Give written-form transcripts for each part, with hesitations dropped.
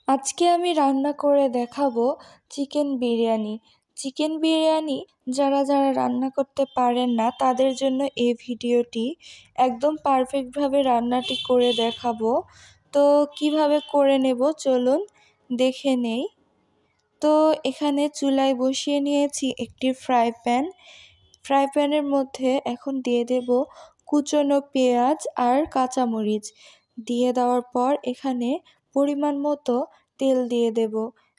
আজকে আমি রান্না করে দেখাবো চিকেন বিরিয়ানি। চিকেন বিরিয়ানি যারা রান্না করতে পারেন না তাদের জন্য এই ভিডিওটি। একদম পারফেক্টভাবে রান্নাটি করে দেখাবো। তো কিভাবে করে নেব চলুন দেখে নেই। তো এখানে চুলায় বসিয়ে নিয়েছি একটি ফ্রাই প্যান। ফ্রাই প্যানের মধ্যে এখন দিয়ে দেব কুচনো পেঁয়াজ আর কাঁচামরিচ। দিয়ে দেওয়ার পর এখানে পরিমাণ মতো তেল দিয়ে দেব।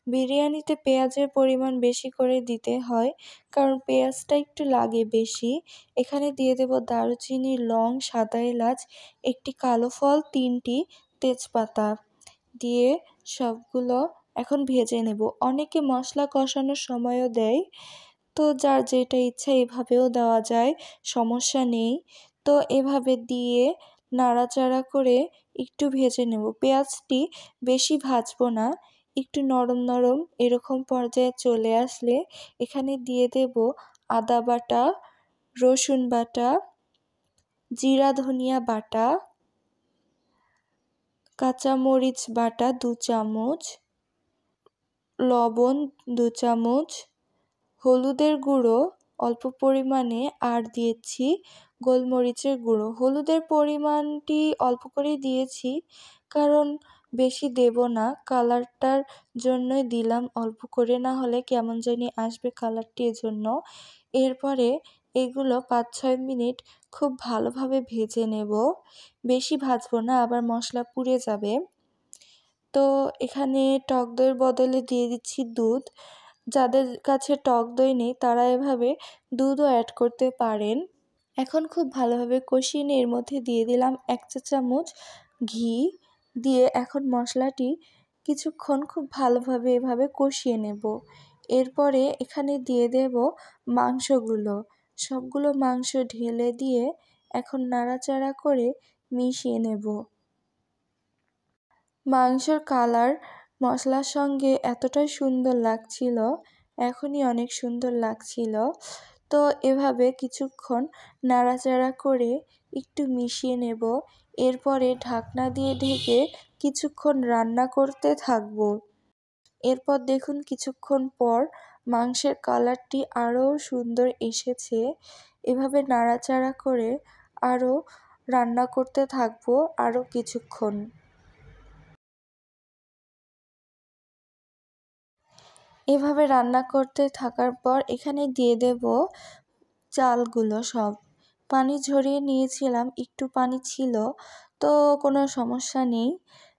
বিরিয়ানিতে পেঁয়াজের পরিমাণ বেশি করে দিতে হয়, কারণ পেঁয়াজটা একটু লাগে বেশি। এখানে দিয়ে দেব দারুচিনি, লং, সাদা এলাচ, একটি কালো ফল, 3টি তেজপাতা দিয়ে সবগুলো এখন ভেজে নেব। অনেকে মশলা কষানোর সময়ও দেয়, তো যার যেটা ইচ্ছা এভাবেও দেওয়া যায়, সমস্যা নেই। তো এভাবে দিয়ে নাড়াচাড়া করে একটু ভেজে নেব। পেঁয়াজটি বেশি ভাজবো না, একটু নরম নরম এরকম পর্যায়ে চলে আসলে এখানে দিয়ে দেব আদা বাটা, রসুন বাটা, জিরা ধনিয়া বাটা, কাঁচামরিচ বাটা 2 চামচ, লবণ 2 চামচ, হলুদের গুঁড়ো অল্প পরিমাণে আর দিয়েছি গোলমরিচের গুঁড়ো। হলুদের পরিমাণটি অল্প করেই দিয়েছি, কারণ বেশি দেব না, কালারটার জন্যই দিলাম অল্প করে, না হলে কেমন জানি আসবে কালারটি, এজন্য। এরপরে এগুলো 5-6 মিনিট খুব ভালোভাবে ভেজে নেব। বেশি ভাজবো না, আবার মশলা পুড়ে যাবে। তো এখানে টক দইয়ের বদলে দিয়ে দিচ্ছি দুধ। যাদের কাছে টক দই নেই তারা এভাবে দুধও অ্যাড করতে পারেন। এখন খুব ভালোভাবে কষিয়ে নিয়ে এর মধ্যে দিয়ে দিলাম 1 চা চামচ ঘি। দিয়ে এখন মশলাটি কিছুক্ষণ খুব ভালোভাবে এভাবে কষিয়ে নেব। এরপরে এখানে দিয়ে দেব মাংসগুলো। সবগুলো মাংস ঢেলে দিয়ে এখন নাড়াচাড়া করে মিশিয়ে নেব। মাংসের কালার মশলার সঙ্গে এতটাই সুন্দর লাগছিল, এখনই অনেক সুন্দর লাগছিল। তো এভাবে কিছুক্ষণ নাড়াচাড়া করে একটু মিশিয়ে নেব। এরপরে ঢাকনা দিয়ে ঢেকে কিছুক্ষণ রান্না করতে থাকব। এরপর দেখুন কিছুক্ষণ পর মাংসের কালারটি আরও সুন্দর এসেছে। এভাবে নাড়াচাড়া করে আরও রান্না করতে থাকব আরও কিছুক্ষণ। এভাবে রান্না করতে থাকার পর এখানে দিয়ে দেব চালগুলো সব। পানি ঝরিয়ে নিয়েছিলাম, একটু পানি ছিল, তো কোনো সমস্যা নেই।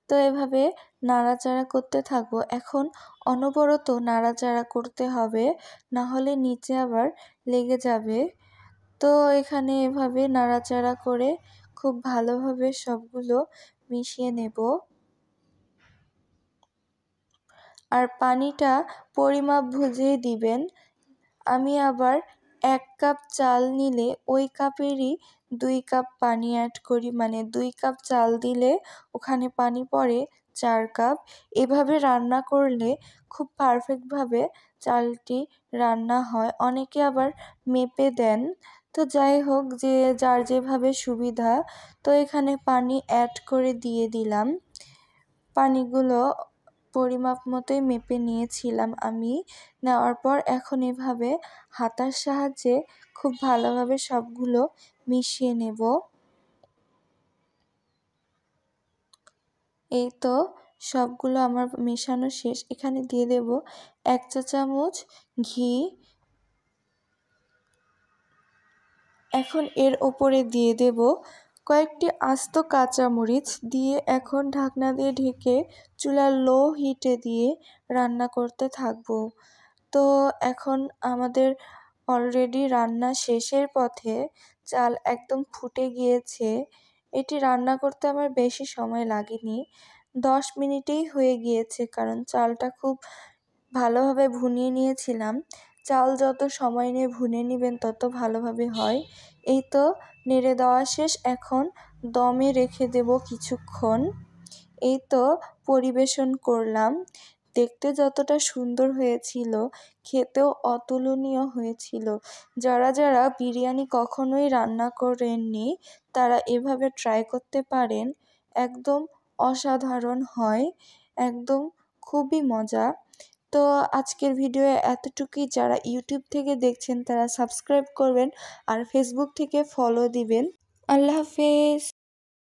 তো এভাবে নাড়াচাড়া করতে থাকবো। এখন অনবরত নাড়াচাড়া করতে হবে, না হলে নিচে আবার লেগে যাবে। তো এখানে এভাবে নাড়াচাড়া করে খুব ভালোভাবে সবগুলো মিশিয়ে নেব। আর পানিটা পরিমাপ বুঝেই দিবেন। আমি আবার 1 কাপ চাল নিলে ওই কাপেরই 2 কাপ পানি অ্যাড করি, মানে 2 কাপ চাল দিলে ওখানে পানি পড়ে 4 কাপ। এভাবে রান্না করলে খুব পারফেক্টভাবে চালটি রান্না হয়। অনেকে আবার মেপে দেন, তো যাই হোক, যে যার যেভাবে সুবিধা। তো এখানে পানি অ্যাড করে দিয়ে দিলাম। পানিগুলো পরিমাপ মতোই মেপে নিয়েছিলাম আমি। নেওয়ার পর এখন এভাবে হাতার সাহায্যে খুব ভালোভাবে সবগুলো মিশিয়ে নেব। এই তো সবগুলো আমার মেশানো শেষ। এখানে দিয়ে দেব 1 চা চামচ ঘি। এখন এর ওপরে দিয়ে দেব কয়েকটি আস্ত কাঁচামরিচ। দিয়ে এখন ঢাকনা দিয়ে ঢেকে চুলার লো হিটে দিয়ে রান্না করতে থাকবো। তো এখন আমাদের অলরেডি রান্না শেষের পথে, চাল একদম ফুটে গিয়েছে। এটি রান্না করতে আমার বেশি সময় লাগেনি, 10 মিনিটেই হয়ে গিয়েছে, কারণ চালটা খুব ভালোভাবে ভুনিয়ে নিয়েছিলাম। চাল যত সময় নিয়ে ভুনে নেবেন তত ভালোভাবে হয়। এই তো নেড়ে দেওয়া শেষ, এখন দমে রেখে দেব কিছুক্ষণ। এই তো পরিবেশন করলাম। দেখতে যতটা সুন্দর হয়েছিল, খেতেও অতুলনীয় হয়েছিল। যারা বিরিয়ানি কখনোই রান্না করেননি তারা এভাবে ট্রাই করতে পারেন, একদম অসাধারণ হয়, একদম খুবই মজা। তো আজকের ভিডিও এতটুকুই। যারা ইউটিউব থেকে দেখছেন তারা সাবস্ক্রাইব করবেন আর ফেসবুক থেকে ফলো দিবেন। আল্লাহ হাফেজ।